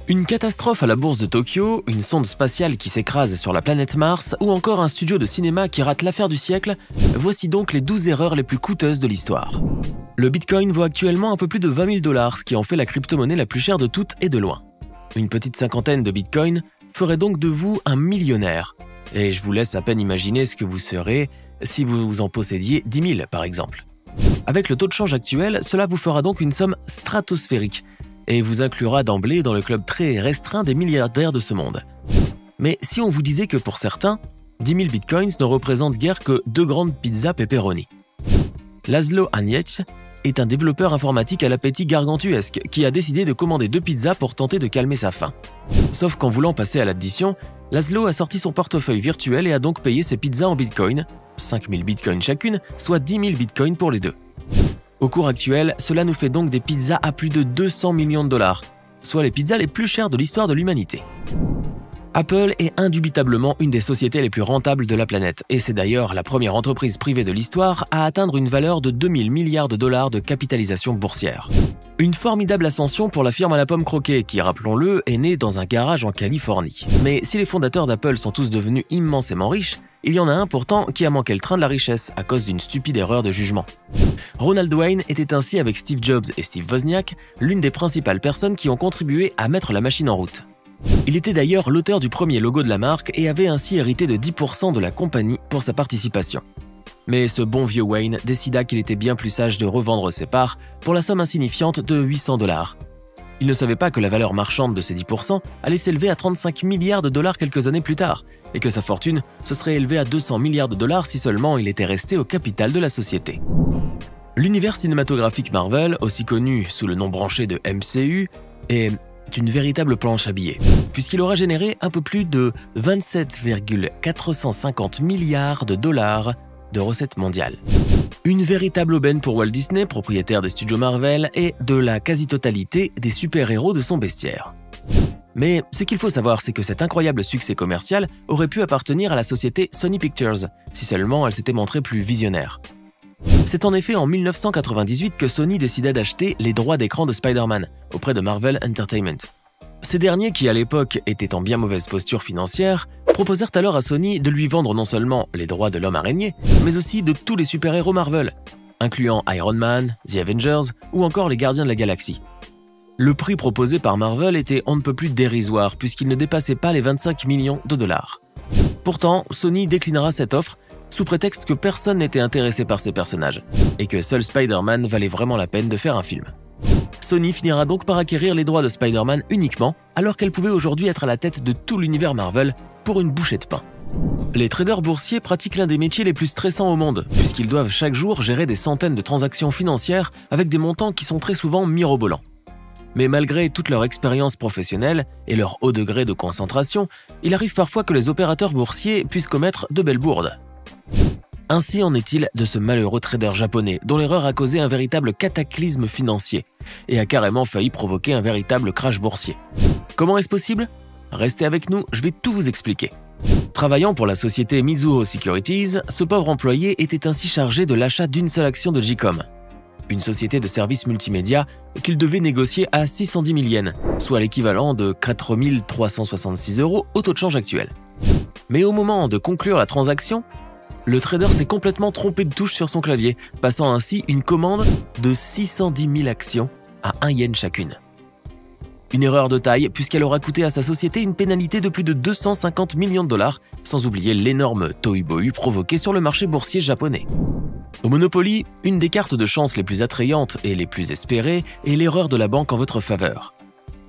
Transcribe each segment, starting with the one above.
Une catastrophe à la bourse de Tokyo, une sonde spatiale qui s'écrase sur la planète Mars ou encore un studio de cinéma qui rate l'affaire du siècle, voici donc les 12 erreurs les plus coûteuses de l'histoire. Le Bitcoin vaut actuellement un peu plus de 20 000 $, ce qui en fait la crypto-monnaie la plus chère de toutes et de loin. Une petite cinquantaine de Bitcoin ferait donc de vous un millionnaire. Et je vous laisse à peine imaginer ce que vous serez si vous en possédiez 10 000 par exemple. Avec le taux de change actuel, cela vous fera donc une somme stratosphérique et vous inclura d'emblée dans le club très restreint des milliardaires de ce monde. Mais si on vous disait que pour certains, 10 000 bitcoins ne représentent guère que 2 grandes pizzas pepperoni. Laszlo Aniec est un développeur informatique à l'appétit gargantuesque qui a décidé de commander 2 pizzas pour tenter de calmer sa faim. Sauf qu'en voulant passer à l'addition, Laszlo a sorti son portefeuille virtuel et a donc payé ses pizzas en bitcoin, 5 000 bitcoins chacune, soit 10 000 bitcoins pour les deux. Au cours actuel, cela nous fait donc des pizzas à plus de 200 millions de $, soit les pizzas les plus chères de l'histoire de l'humanité. Apple est indubitablement une des sociétés les plus rentables de la planète, et c'est d'ailleurs la première entreprise privée de l'histoire à atteindre une valeur de 2000 milliards de $ de capitalisation boursière. Une formidable ascension pour la firme à la pomme croquée qui, rappelons-le, est née dans un garage en Californie. Mais si les fondateurs d'Apple sont tous devenus immensément riches, il y en a un pourtant qui a manqué le train de la richesse à cause d'une stupide erreur de jugement. Ronald Wayne était ainsi avec Steve Jobs et Steve Wozniak l'une des principales personnes qui ont contribué à mettre la machine en route. Il était d'ailleurs l'auteur du premier logo de la marque et avait ainsi hérité de 10% de la compagnie pour sa participation. Mais ce bon vieux Wayne décida qu'il était bien plus sage de revendre ses parts pour la somme insignifiante de 800 $. Il ne savait pas que la valeur marchande de ces 10% allait s'élever à 35 milliards de $ quelques années plus tard, et que sa fortune se serait élevée à 200 milliards de $ si seulement il était resté au capital de la société. L'univers cinématographique Marvel, aussi connu sous le nom branché de MCU, est une véritable planche à billets, puisqu'il aura généré un peu plus de 27,450 milliards de $ de recettes mondiales. Une véritable aubaine pour Walt Disney, propriétaire des studios Marvel, et de la quasi-totalité des super-héros de son bestiaire. Mais ce qu'il faut savoir, c'est que cet incroyable succès commercial aurait pu appartenir à la société Sony Pictures, si seulement elle s'était montrée plus visionnaire. C'est en effet en 1998 que Sony décida d'acheter les droits d'écran de Spider-Man auprès de Marvel Entertainment. Ces derniers, qui à l'époque étaient en bien mauvaise posture financière, proposèrent alors à Sony de lui vendre non seulement les droits de l'homme araignée, mais aussi de tous les super-héros Marvel, incluant Iron Man, The Avengers ou encore les Gardiens de la Galaxie. Le prix proposé par Marvel était on ne peut plus dérisoire puisqu'il ne dépassait pas les 25 millions de $. Pourtant, Sony déclinera cette offre sous prétexte que personne n'était intéressé par ces personnages et que seul Spider-Man valait vraiment la peine de faire un film. Sony finira donc par acquérir les droits de Spider-Man uniquement, alors qu'elle pouvait aujourd'hui être à la tête de tout l'univers Marvel pour une bouchée de pain. Les traders boursiers pratiquent l'un des métiers les plus stressants au monde, puisqu'ils doivent chaque jour gérer des centaines de transactions financières avec des montants qui sont très souvent mirobolants. Mais malgré toute leur expérience professionnelle et leur haut degré de concentration, il arrive parfois que les opérateurs boursiers puissent commettre de belles bourdes. Ainsi en est-il de ce malheureux trader japonais dont l'erreur a causé un véritable cataclysme financier et a carrément failli provoquer un véritable crash boursier. Comment est-ce possible? Restez avec nous, je vais tout vous expliquer. Travaillant pour la société Mizuho Securities, ce pauvre employé était ainsi chargé de l'achat d'une seule action de JCOM, une société de services multimédia qu'il devait négocier à 610 000 yens, soit l'équivalent de 4 366 € au taux de change actuel. Mais au moment de conclure la transaction, le trader s'est complètement trompé de touche sur son clavier, passant ainsi une commande de 610 000 actions à 1 yen chacune. Une erreur de taille puisqu'elle aura coûté à sa société une pénalité de plus de 250 millions de $, sans oublier l'énorme tohu-bohu provoqué sur le marché boursier japonais. Au Monopoly, une des cartes de chance les plus attrayantes et les plus espérées est l'erreur de la banque en votre faveur.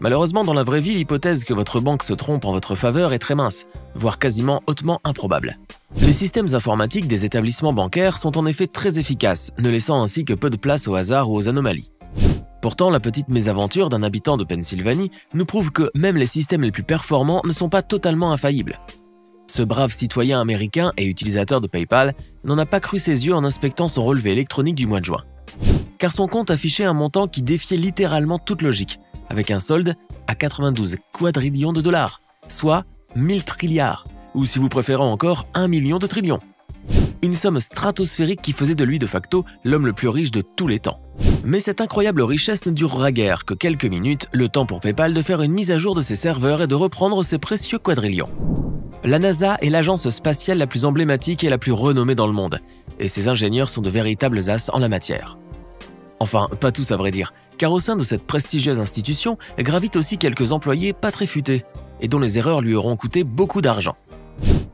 Malheureusement, dans la vraie vie, l'hypothèse que votre banque se trompe en votre faveur est très mince, voire quasiment hautement improbable. Les systèmes informatiques des établissements bancaires sont en effet très efficaces, ne laissant ainsi que peu de place au hasard ou aux anomalies. Pourtant, la petite mésaventure d'un habitant de Pennsylvanie nous prouve que même les systèmes les plus performants ne sont pas totalement infaillibles. Ce brave citoyen américain et utilisateur de PayPal n'en a pas cru ses yeux en inspectant son relevé électronique du mois de juin. Car son compte affichait un montant qui défiait littéralement toute logique, avec un solde à 92 quadrillions de $, soit 1000 trilliards, ou si vous préférez encore 1 million de trillions. Une somme stratosphérique qui faisait de lui de facto l'homme le plus riche de tous les temps. Mais cette incroyable richesse ne durera guère que quelques minutes, le temps pour PayPal de faire une mise à jour de ses serveurs et de reprendre ses précieux quadrillions. La NASA est l'agence spatiale la plus emblématique et la plus renommée dans le monde, et ses ingénieurs sont de véritables as en la matière. Enfin, pas tous à vrai dire, car au sein de cette prestigieuse institution gravitent aussi quelques employés pas très futés, et dont les erreurs lui auront coûté beaucoup d'argent.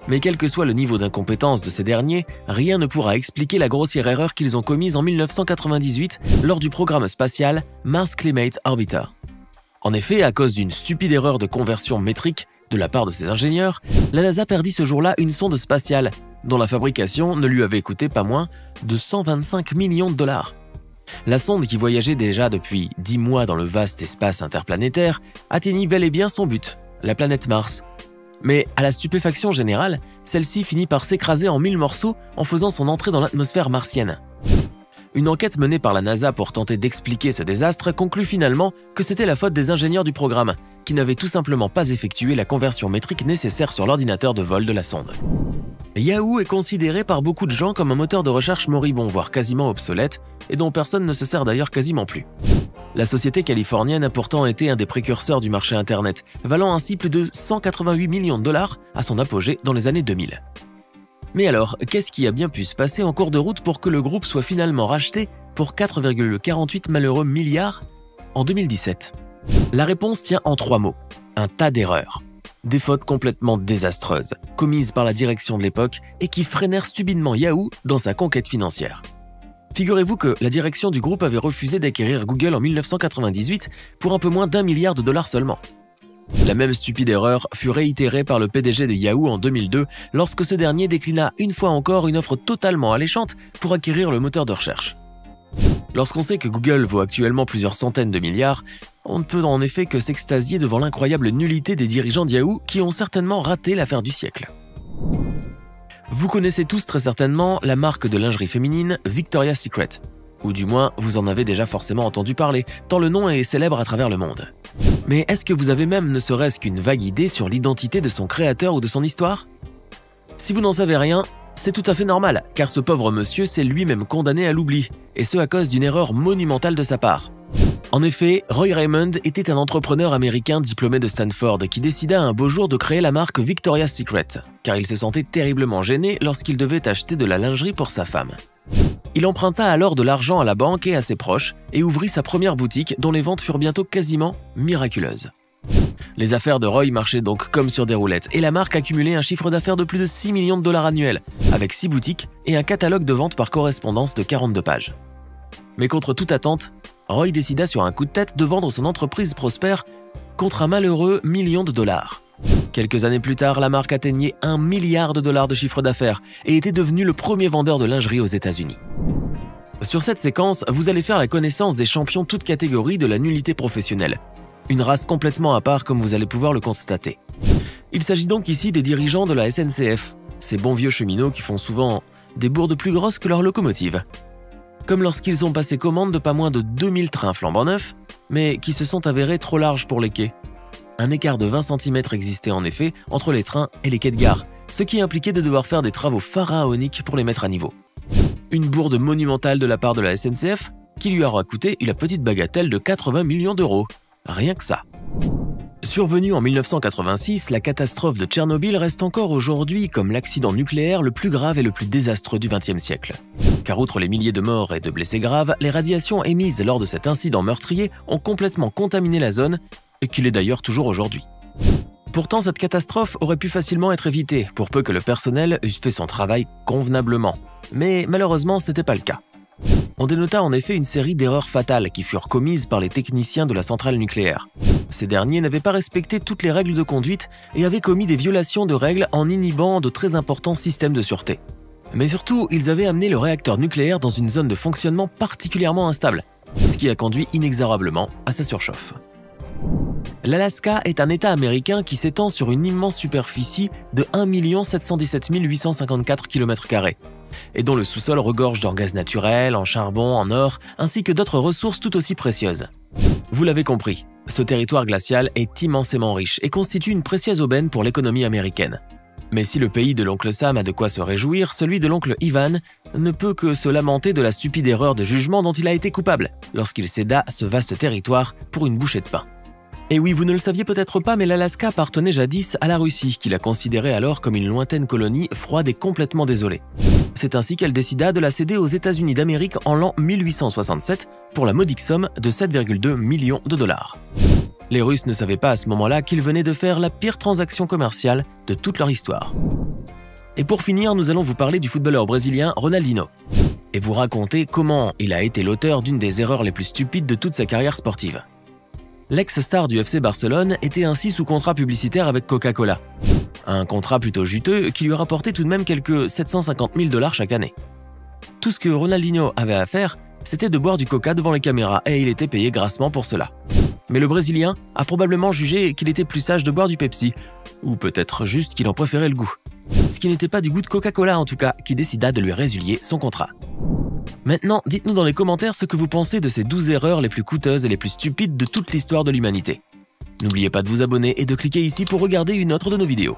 Mais quel que soit le niveau d'incompétence de ces derniers, rien ne pourra expliquer la grossière erreur qu'ils ont commise en 1998 lors du programme spatial Mars Climate Orbiter. En effet, à cause d'une stupide erreur de conversion métrique de la part de ses ingénieurs, la NASA perdit ce jour-là une sonde spatiale, dont la fabrication ne lui avait coûté pas moins de 125 millions de dollars. La sonde, qui voyageait déjà depuis 10 mois dans le vaste espace interplanétaire, atteignit bel et bien son but, la planète Mars. Mais à la stupéfaction générale, celle-ci finit par s'écraser en 1000 morceaux en faisant son entrée dans l'atmosphère martienne. Une enquête menée par la NASA pour tenter d'expliquer ce désastre conclut finalement que c'était la faute des ingénieurs du programme, qui n'avaient tout simplement pas effectué la conversion métrique nécessaire sur l'ordinateur de vol de la sonde. Yahoo est considéré par beaucoup de gens comme un moteur de recherche moribond, voire quasiment obsolète, et dont personne ne se sert d'ailleurs quasiment plus. La société californienne a pourtant été un des précurseurs du marché Internet, valant ainsi plus de 188 millions de dollars à son apogée dans les années 2000. Mais alors, qu'est-ce qui a bien pu se passer en cours de route pour que le groupe soit finalement racheté pour 4,48 malheureux milliards en 2017 ? La réponse tient en 3 mots : un tas d'erreurs. Des fautes complètement désastreuses, commises par la direction de l'époque et qui freinèrent stupidement Yahoo dans sa conquête financière. Figurez-vous que la direction du groupe avait refusé d'acquérir Google en 1998 pour un peu moins d'1 milliard de dollars seulement. La même stupide erreur fut réitérée par le PDG de Yahoo en 2002 lorsque ce dernier déclina une fois encore une offre totalement alléchante pour acquérir le moteur de recherche. Lorsqu'on sait que Google vaut actuellement plusieurs centaines de milliards, on ne peut en effet que s'extasier devant l'incroyable nullité des dirigeants de Yahoo qui ont certainement raté l'affaire du siècle. Vous connaissez tous très certainement la marque de lingerie féminine Victoria's Secret, ou du moins vous en avez déjà forcément entendu parler, tant le nom est célèbre à travers le monde. Mais est-ce que vous avez même ne serait-ce qu'une vague idée sur l'identité de son créateur ou de son histoire ? Si vous n'en savez rien, c'est tout à fait normal, car ce pauvre monsieur s'est lui-même condamné à l'oubli, et ce à cause d'une erreur monumentale de sa part. En effet, Roy Raymond était un entrepreneur américain diplômé de Stanford qui décida un beau jour de créer la marque Victoria's Secret, car il se sentait terriblement gêné lorsqu'il devait acheter de la lingerie pour sa femme. Il emprunta alors de l'argent à la banque et à ses proches et ouvrit sa première boutique dont les ventes furent bientôt quasiment miraculeuses. Les affaires de Roy marchaient donc comme sur des roulettes et la marque accumulait un chiffre d'affaires de plus de 6 millions de dollars annuels, avec 6 boutiques et un catalogue de ventes par correspondance de 42 pages. Mais contre toute attente, Roy décida sur un coup de tête de vendre son entreprise prospère contre un malheureux $1 million. Quelques années plus tard, la marque atteignait $1 milliard de chiffre d'affaires et était devenue le premier vendeur de lingerie aux États-Unis. Sur cette séquence, vous allez faire la connaissance des champions toutes catégories de la nullité professionnelle. Une race complètement à part comme vous allez pouvoir le constater. Il s'agit donc ici des dirigeants de la SNCF, ces bons vieux cheminots qui font souvent des bourdes plus grosses que leurs locomotives. Comme lorsqu'ils ont passé commande de pas moins de 2000 trains flambant neufs, mais qui se sont avérés trop larges pour les quais. Un écart de 20 cm existait en effet entre les trains et les quais de gare, ce qui impliquait de devoir faire des travaux pharaoniques pour les mettre à niveau. Une bourde monumentale de la part de la SNCF qui lui aura coûté la petite bagatelle de 80 millions d'euros. Rien que ça. Survenue en 1986, la catastrophe de Tchernobyl reste encore aujourd'hui comme l'accident nucléaire le plus grave et le plus désastreux du XXe siècle. Car outre les milliers de morts et de blessés graves, les radiations émises lors de cet incident meurtrier ont complètement contaminé la zone, et qu'il est d'ailleurs toujours aujourd'hui. Pourtant, cette catastrophe aurait pu facilement être évitée, pour peu que le personnel eût fait son travail convenablement. Mais malheureusement, ce n'était pas le cas. On dénota en effet une série d'erreurs fatales qui furent commises par les techniciens de la centrale nucléaire. Ces derniers n'avaient pas respecté toutes les règles de conduite et avaient commis des violations de règles en inhibant de très importants systèmes de sûreté. Mais surtout, ils avaient amené le réacteur nucléaire dans une zone de fonctionnement particulièrement instable, ce qui a conduit inexorablement à sa surchauffe. L'Alaska est un État américain qui s'étend sur une immense superficie de 1 717 854 km² et dont le sous-sol regorge d'en gaz naturel, en charbon, en or, ainsi que d'autres ressources tout aussi précieuses. Vous l'avez compris, ce territoire glacial est immensément riche et constitue une précieuse aubaine pour l'économie américaine. Mais si le pays de l'oncle Sam a de quoi se réjouir, celui de l'oncle Ivan ne peut que se lamenter de la stupide erreur de jugement dont il a été coupable lorsqu'il céda ce vaste territoire pour une bouchée de pain. Et oui, vous ne le saviez peut-être pas, mais l'Alaska appartenait jadis à la Russie, qui la considérait alors comme une lointaine colonie froide et complètement désolée. C'est ainsi qu'elle décida de la céder aux États-Unis d'Amérique en l'an 1867 pour la modique somme de 7,2 millions de dollars. Les Russes ne savaient pas à ce moment-là qu'ils venaient de faire la pire transaction commerciale de toute leur histoire. Et pour finir, nous allons vous parler du footballeur brésilien Ronaldinho et vous raconter comment il a été l'auteur d'une des erreurs les plus stupides de toute sa carrière sportive. L'ex-star du FC Barcelone était ainsi sous contrat publicitaire avec Coca-Cola. Un contrat plutôt juteux qui lui rapportait tout de même quelques 750 000 $ chaque année. Tout ce que Ronaldinho avait à faire, c'était de boire du coca devant les caméras et il était payé grassement pour cela. Mais le Brésilien a probablement jugé qu'il était plus sage de boire du Pepsi, ou peut-être juste qu'il en préférait le goût. Ce qui n'était pas du goût de Coca-Cola en tout cas, qui décida de lui résilier son contrat. Maintenant, dites-nous dans les commentaires ce que vous pensez de ces 12 erreurs les plus coûteuses et les plus stupides de toute l'histoire de l'humanité. N'oubliez pas de vous abonner et de cliquer ici pour regarder une autre de nos vidéos.